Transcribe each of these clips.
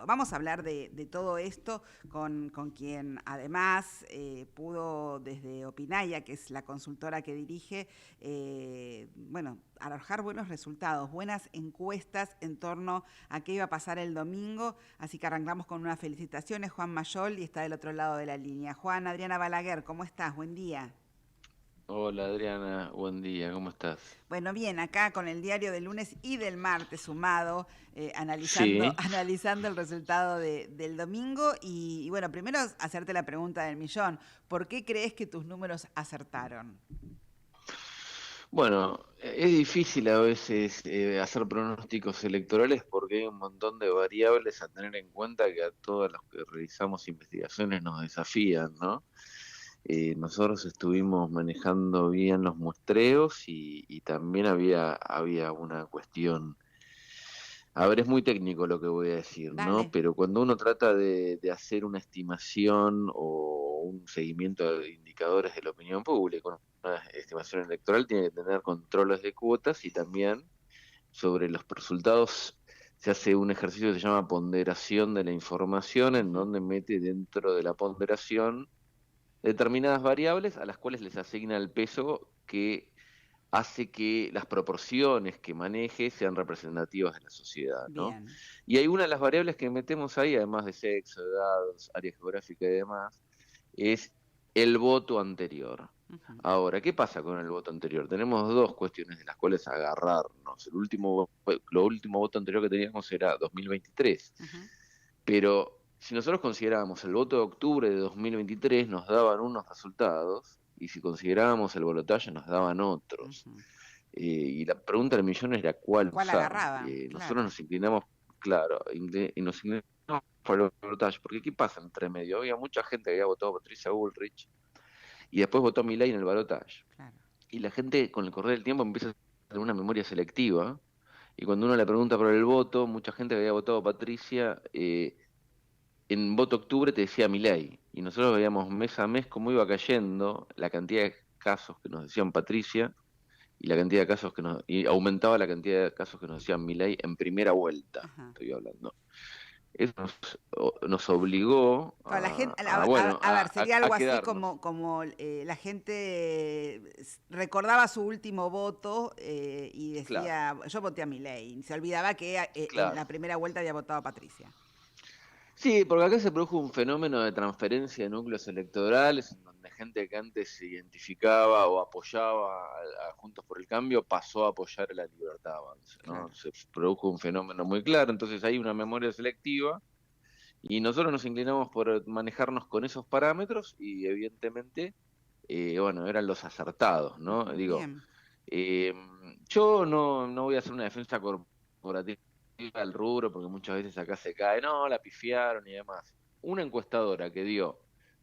vamos a hablar de todo esto con quien además pudo desde Opinaya, que es la consultora que dirige, bueno, arrojar buenos resultados, buenas encuestas en torno a qué iba a pasar el domingo. Así que arrancamos con unas felicitaciones. Juan Mayol y está del otro lado de la línea. Juan, Adriana Balaguer, ¿cómo estás? Buen día. Hola Adriana, buen día, ¿cómo estás? Bueno, bien, acá con el diario del lunes y del martes sumado, analizando, Sí, analizando el resultado del domingo. Y bueno, primero hacerte la pregunta del millón. ¿Por qué crees que tus números acertaron? bueno, es difícil a veces hacer pronósticos electorales porque hay un montón de variables a tener en cuenta que a todos los que realizamos investigaciones nos desafían, ¿no? Nosotros estuvimos manejando bien los muestreos y también había una cuestión. A ver, es muy técnico lo que voy a decir, ¿no? Dale. Pero cuando uno trata de hacer una estimación o un seguimiento de indicadores de la opinión pública, una estimación electoral tiene que tener controles de cuotas y también sobre los resultados se hace un ejercicio que se llama ponderación de la información, en Ujú. donde mete dentro de la ponderación determinadas variables a las cuales les asigna el peso que hace que las proporciones que maneje sean representativas de la sociedad, ¿no? Bien. Y hay una de las variables que metemos ahí, además de sexo, edad, área geográfica y demás, es el voto anterior. Ujú. Ahora, ¿qué pasa con el voto anterior? Tenemos dos cuestiones de las cuales agarrarnos. Lo último voto anterior que teníamos era 2023, Ujú. pero si nosotros considerábamos el voto de octubre de 2023, nos daban unos resultados, y si considerábamos el balotaje, nos daban otros. Ujú. Y la pregunta del millón era cuál ¿Cuál usar. agarraban? Nosotros Claro. nos inclinamos, claro, y nos inclinamos por el balotaje, porque ¿qué pasa entre medio? Había mucha gente que había votado a Patricia Bullrich y después votó a Milei en el balotaje. Claro. Y la gente, con el correr del tiempo, empieza a tener una memoria selectiva. Y cuando uno le pregunta por el voto, mucha gente que había votado a Patricia, en voto octubre te decía Milei. Y nosotros veíamos mes a mes cómo iba cayendo la cantidad de casos que nos decían Patricia y la cantidad de casos y aumentaba la cantidad de casos que nos decían Milei en primera vuelta, Ajá. estoy hablando. Eso nos obligó Claro, la gente, bueno, a ver, sería a algo así quedarnos. como la gente recordaba su último voto y Claro, decía, yo voté a Milei. Se olvidaba que en claro. la primera vuelta había votado a Patricia. Sí, porque acá se produjo un fenómeno de transferencia de núcleos electorales, en donde gente que antes se identificaba o apoyaba a Juntos por el Cambio pasó a apoyar a la Libertad Avanza, ¿no? Claro. Se produjo un fenómeno muy claro, entonces hay una memoria selectiva y nosotros nos inclinamos por manejarnos con esos parámetros y evidentemente, bueno, eran los acertados, ¿no? Ujú. Digo, Bien. eh, yo no voy a hacer una defensa corporativa del rubro porque muchas veces acá se cae, no, la pifiaron y demás. Una encuestadora que dio,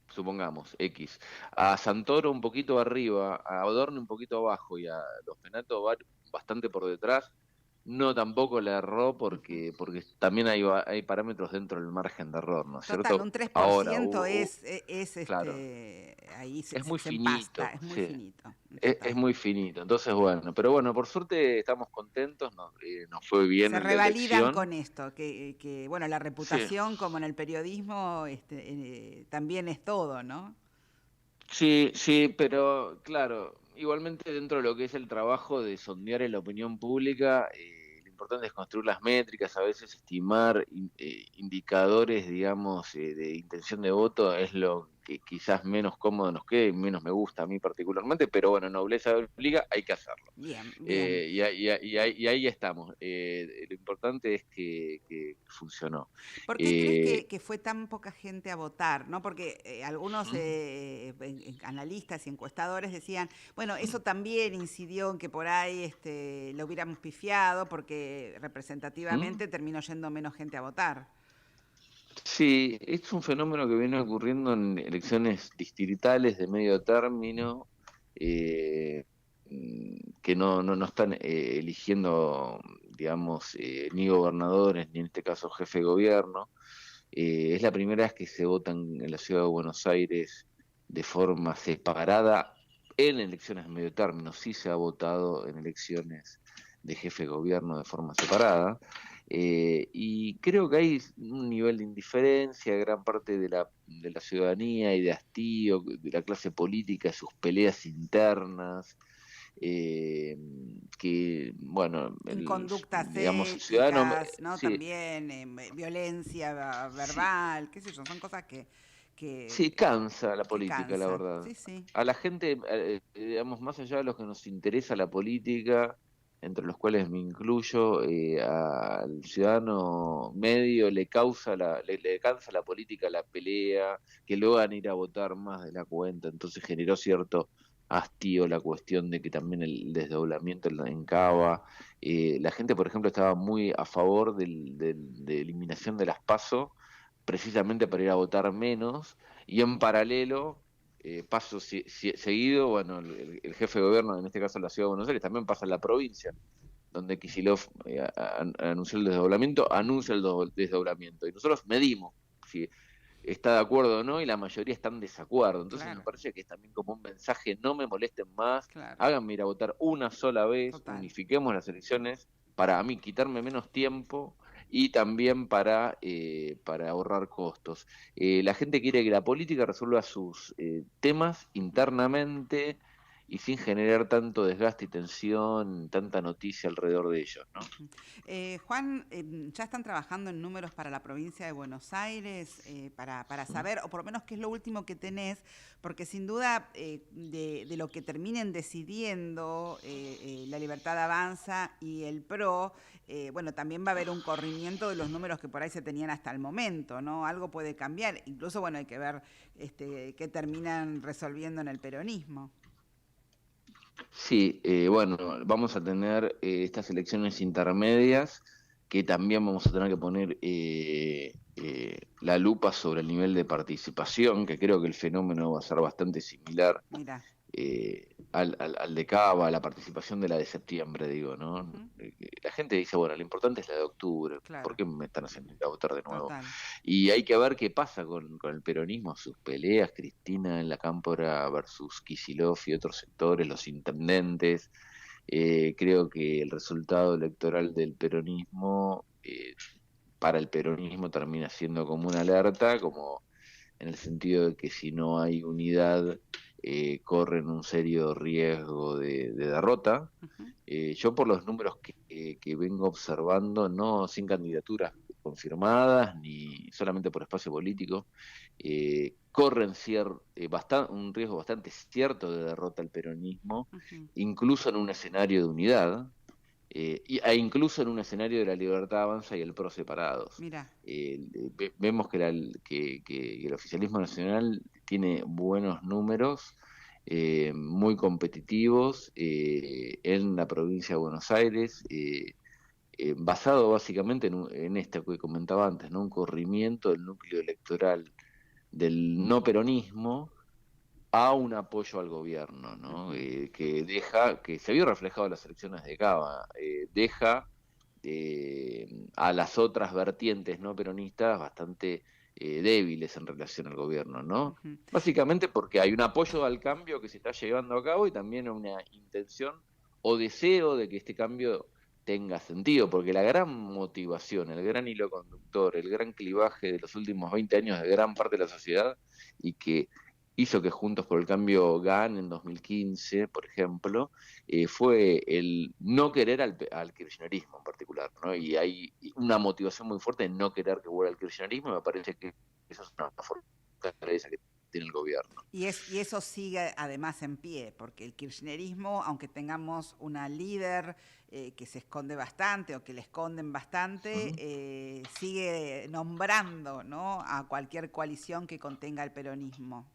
supongamos, X, a Santoro un poquito arriba, a Adorno un poquito abajo y a Los Penato bastante por detrás, no tampoco la erró Ujú. porque también hay parámetros dentro del margen de error, ¿no es Total, un cierto? tres por Ahora, ciento es claro, ahí es muy se empasta, finito, es muy sí. finito, Es total. muy finito, entonces bueno, pero bueno, por suerte estamos contentos, nos fue bien Se en la revalidan elección. con esto, bueno, la Sí, reputación como en el periodismo también es todo, ¿no? sí, pero claro, igualmente dentro de lo que es el trabajo de sondear en la opinión pública, lo importante es construir las métricas, a veces estimar indicadores, digamos, de intención de voto es lo que quizás menos cómodo nos quede y menos me gusta a mí particularmente, pero bueno, nobleza obliga, hay que hacerlo. Bien, bien. Y ahí estamos. Lo importante es que funcionó. ¿Por qué crees Eh, que fue tan poca gente a votar? ¿No? Porque algunos analistas y encuestadores decían, bueno, eso también incidió en que por ahí lo hubiéramos pifiado porque ¿Mm? representativamente terminó yendo menos gente a votar. Sí, es un fenómeno que viene ocurriendo en elecciones distritales de medio término, eh, que no están eligiendo, digamos, ni gobernadores, ni en este caso jefe de gobierno. Es la primera vez que se vota en la ciudad de Buenos Aires de forma separada en elecciones de medio término. Sí se ha votado en elecciones de jefe de gobierno de forma separada. Y creo que hay un nivel de indiferencia, gran parte de la ciudadanía y de hastío, de la clase política, sus peleas internas, que, bueno, Inconductas digamos, el ciudadano, éticas, ¿no? sí, También violencia sí, verbal, qué sé yo, son cosas sí, que, cansa la que política, la cansan. verdad. Sí, sí. A la gente, digamos, más allá de los que nos interesa la política, entre los cuales me incluyo, al ciudadano medio le causa le cansa la política, la pelea, que luego van a ir a votar más de la cuenta, entonces generó cierto hastío la cuestión de que también el desdoblamiento en Cava, la gente, por ejemplo, estaba muy a favor de eliminación de las PASO, precisamente para ir a votar menos, y en paralelo, paso seguido, bueno, el jefe de gobierno, en este caso la ciudad de Buenos Aires, también pasa en la provincia, donde Kicillof anunció el desdoblamiento, anuncia el desdoblamiento, y nosotros medimos si está de acuerdo o no, y la mayoría está en desacuerdo. Entonces me Claro, parece que es también como un mensaje: no me molesten más, claro, háganme ir a votar una sola vez, total. unifiquemos las elecciones para a mí quitarme menos tiempo y también para ahorrar costos. La gente quiere que la política resuelva sus temas internamente y sin generar tanto desgaste y tensión, tanta noticia alrededor de ellos, ¿no? Juan, ¿ya están trabajando en números para la provincia de Buenos Aires para saber, o por lo menos qué es lo último que tenés? Porque sin duda de lo que terminen decidiendo la Libertad Avanza y el PRO, bueno, también va a haber un corrimiento de los números que por ahí se tenían hasta el momento, ¿no? Algo puede cambiar. Incluso, bueno, hay que ver qué terminan resolviendo en el peronismo. Sí, bueno, vamos a tener estas elecciones intermedias que también vamos a tener que poner la lupa sobre el nivel de participación, que creo que el fenómeno va a ser bastante similar Mira. al de Cava, la participación de la de septiembre, digo, ¿no? Ujú, La gente dice, bueno, lo importante es la de octubre, ¿por claro, qué me están haciendo ir a votar de nuevo? total. Y hay que ver qué pasa con el peronismo, sus peleas, Cristina en la Cámpora versus Kicillof y otros sectores, los intendentes. Creo que el resultado electoral del peronismo, para el peronismo, termina siendo como una alerta, como en el sentido de que si no hay unidad, corren un serio riesgo de derrota. Ujú. Yo por los números que vengo observando, no sin candidaturas confirmadas, ni solamente por espacio político, corren un riesgo bastante cierto de derrota al peronismo, Ujú. incluso en un escenario de unidad, e incluso en un escenario de la Libertad Avanza y el PRO separados. Mira, Vemos que el oficialismo nacional tiene buenos números, muy competitivos en la provincia de Buenos Aires, basado básicamente en esto que comentaba antes, ¿no? Un corrimiento del núcleo electoral del no peronismo a un apoyo al gobierno, ¿no? ujú, Que se vio reflejado en las elecciones de Cava, deja a las otras vertientes no peronistas bastante débiles en relación al gobierno, ¿no? ujú. Básicamente porque hay un apoyo al cambio que se está llevando a cabo y también una intención o deseo de que este cambio tenga sentido, porque la gran motivación, el gran hilo conductor, el gran clivaje de los últimos 20 años de gran parte de la sociedad y que hizo que Juntos por el Cambio gane en 2015, por ejemplo, fue el no querer al kirchnerismo en particular, ¿no? Y hay una motivación muy fuerte en no querer que vuelva al kirchnerismo, y me parece que eso es una fortaleza que tiene el gobierno. Y eso sigue además en pie, porque el kirchnerismo, aunque tengamos una líder que se esconde bastante o que le esconden bastante, ¿Mm? sigue nombrando, ¿no?, a cualquier coalición que contenga el peronismo.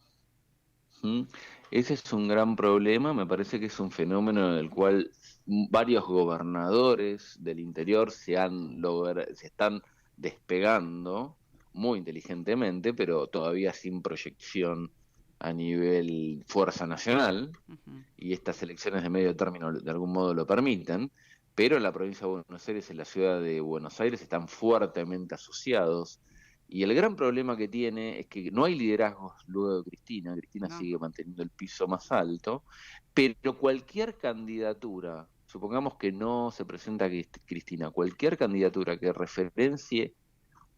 ¿Mm? Ese es un gran problema, me parece que es un fenómeno en el cual varios gobernadores del interior se están despegando muy inteligentemente, pero todavía sin proyección a nivel fuerza nacional, Ujú. y estas elecciones de medio término de algún modo lo permiten, pero en la provincia de Buenos Aires, en la ciudad de Buenos Aires, están fuertemente asociados. Y el gran problema que tiene es que no hay liderazgos luego de Cristina No, sigue manteniendo el piso más alto, pero cualquier candidatura, supongamos que no se presenta Cristina, cualquier candidatura que referencie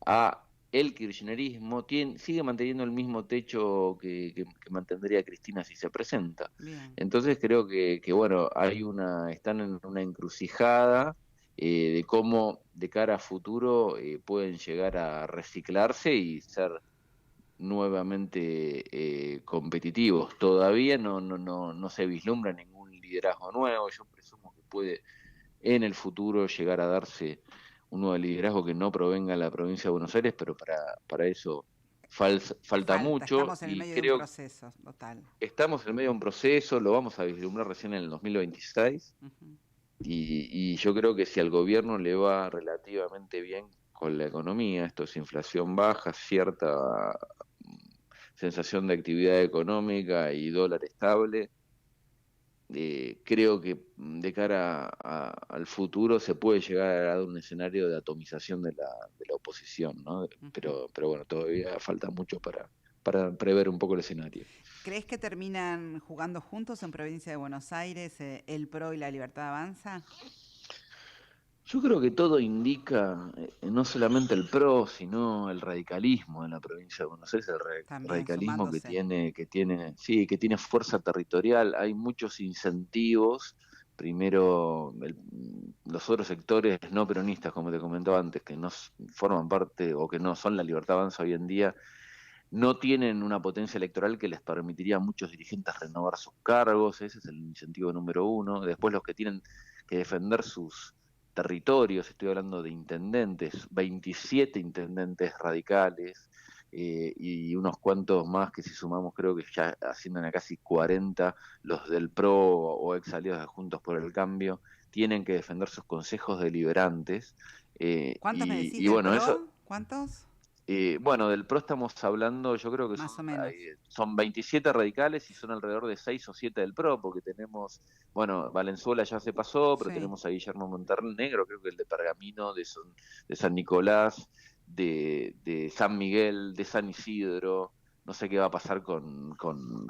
a el kirchnerismo sigue manteniendo el mismo techo que mantendría Cristina si se presenta. Bien. Entonces creo que bueno, están en una encrucijada de cómo de cara a futuro pueden llegar a reciclarse y ser nuevamente competitivos. Todavía no se vislumbra ningún liderazgo nuevo. Yo presumo que puede en el futuro llegar a darse un nuevo liderazgo que no provenga de la provincia de Buenos Aires, pero para eso falta mucho Estamos en el y medio de un creo que proceso total. estamos en medio de un proceso, lo vamos a vislumbrar recién en el 2026 Ujú. y yo creo que si al gobierno le va relativamente bien con la economía, esto es inflación baja, cierta sensación de actividad económica y dólar estable, creo que de cara al futuro se puede llegar a dar un escenario de atomización de la oposición, ¿no? Ujú. Pero bueno, todavía falta mucho para prever un poco el escenario. ¿Crees que terminan jugando juntos en provincia de Buenos Aires el PRO y la Libertad Avanza? Yo creo que todo indica, no solamente el PRO, sino el radicalismo en la provincia de Buenos Aires, También radicalismo sumándose. sí, que tiene fuerza territorial, hay muchos incentivos. Primero, los otros sectores no peronistas, como te comentaba antes, que no forman parte o que no son la Libertad Avanza hoy en día, no tienen una potencia electoral que les permitiría a muchos dirigentes renovar sus cargos, ese es el incentivo número uno. Después los que tienen que defender sus territorios, estoy hablando de intendentes, 27 intendentes radicales y unos cuantos más que si sumamos creo que ya ascienden a casi 40 los del PRO o ex aliados de Juntos por el Cambio, tienen que defender sus consejos deliberantes ¿Cuántos me decís y del bueno, eso PRO? ¿Cuántos? bueno, del PRO estamos hablando, yo creo que Más o menos. son 27 radicales y son alrededor de 6 o 7 del PRO, porque tenemos, bueno, Valenzuela ya se pasó, pero Sí. tenemos a Guillermo Montenegro, creo que el de Pergamino, de San Nicolás, de San Miguel, de San Isidro, no sé qué va a pasar con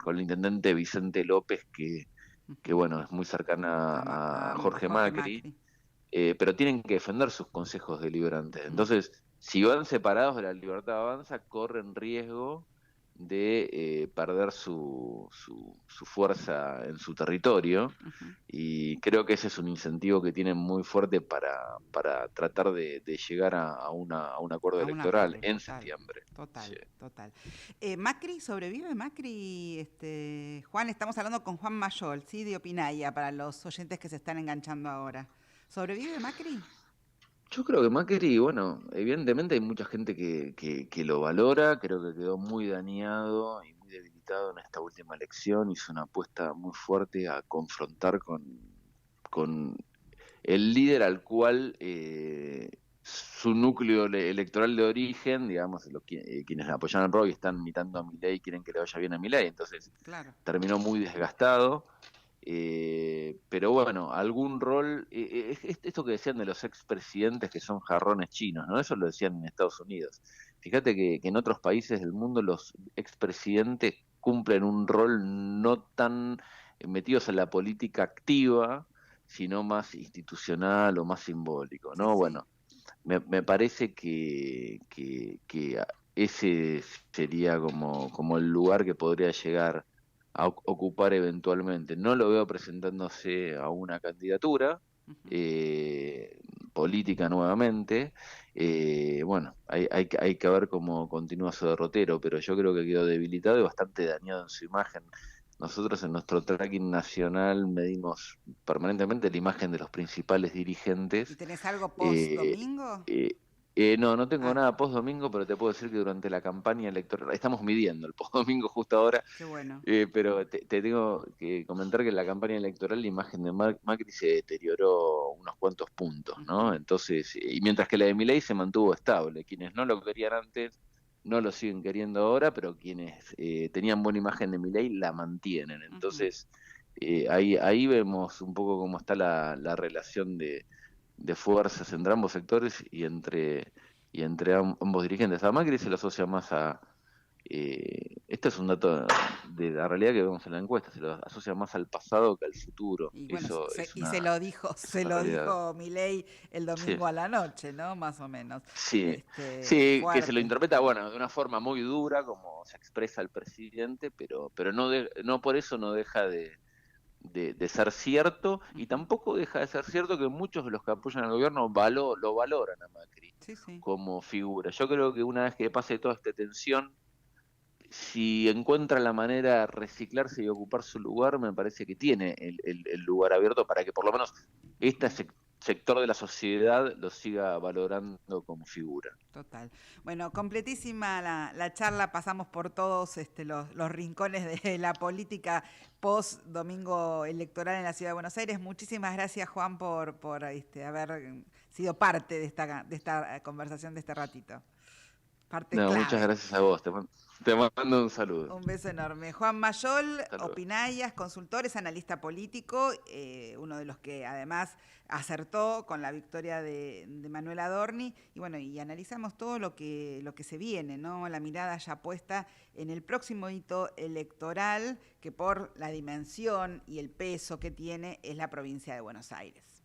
el intendente Vicente López, que Ujú. bueno, es muy cercana a Jorge Jorge Macri, Macri. pero tienen que defender sus consejos deliberantes. Ujú. Entonces, si van separados de la Libertad Avanza, corren riesgo de perder su fuerza en su territorio Ujú. y creo que ese es un incentivo que tienen muy fuerte para tratar de llegar a un acuerdo A un electoral arreglo, en total, septiembre. Sí. total, total. ¿Macri sobrevive? Macri, Juan, estamos hablando con Juan Mayol, ¿sí? De Opinaya, para los oyentes que se están enganchando ahora. ¿Sobrevive Macri? Yo creo que Macri, bueno, evidentemente hay mucha gente que lo valora, creo que quedó muy dañado y muy debilitado en esta última elección, hizo una apuesta muy fuerte a confrontar con el líder al cual su núcleo electoral de origen, digamos, quienes le apoyan al Roy están imitando a Milei y quieren que le vaya bien a Milei, entonces Claro. terminó muy desgastado. Pero bueno, algún rol, esto que decían de los expresidentes que son jarrones chinos, ¿no? Eso lo decían en Estados Unidos. Fíjate que en otros países del mundo los expresidentes cumplen un rol no tan metidos en la política activa, sino más institucional o más simbólico, Sí, ¿no? sí. Bueno, me parece que ese sería como el lugar que podría llegar a ocupar eventualmente. No lo veo presentándose a una candidatura Ujú. eh, política nuevamente. Bueno, hay que ver cómo continúa su derrotero, pero yo creo que quedó debilitado y bastante dañado en su imagen. Nosotros en nuestro tracking nacional medimos permanentemente la imagen de los principales ¿Y dirigentes. tenés algo post eh, domingo? no tengo Ah, nada post domingo, pero te puedo decir que durante la campaña electoral, estamos midiendo el post domingo justo ahora, qué bueno. pero te tengo que comentar que en la campaña electoral la imagen de Macri se deterioró unos cuantos puntos, ¿no? Ujú. Entonces, y mientras que la de Milei se mantuvo estable, quienes no lo querían antes no lo siguen queriendo ahora, pero quienes tenían buena imagen de Milei la mantienen. Ujú. Entonces, ahí vemos un poco cómo está la relación de fuerzas entre ambos sectores y entre ambos dirigentes. A Macri se lo asocia más Este es un dato de la realidad que vemos en la encuesta, se lo asocia más al pasado que al futuro. Y bueno, Eso se es una lo realidad. dijo Milei el Sí, domingo a la noche, ¿no? Más o menos. sí, sí, que se lo Fuerte. interpreta, bueno, de una forma muy dura, como se expresa el presidente, pero no, no por eso no deja de ser cierto, y Ujú. tampoco deja de ser cierto que muchos de los que apoyan al gobierno lo valoran a Macri Sí, sí. como figura. Yo creo que una vez que pase toda esta tensión, si encuentra la manera de reciclarse y ocupar su lugar, me parece que tiene el lugar abierto para que por lo menos este Ujú. sector de la sociedad lo siga valorando como figura. Total. Bueno, completísima la charla, pasamos por todos los rincones de la política post domingo electoral en la Ciudad de Buenos Aires. Muchísimas gracias, Juan, por haber sido parte de esta conversación de este ratito. Parte No, muchas clave. gracias a vos, te mando un saludo. Un beso enorme. Juan Mayol, Hasta luego. Opinayas, consultor, es analista político, uno de los que además acertó con la victoria de Manuel Adorni. Y bueno, y analizamos todo lo que se viene, ¿no? La mirada ya puesta en el próximo hito electoral, que por la dimensión y el peso que tiene es la provincia de Buenos Aires.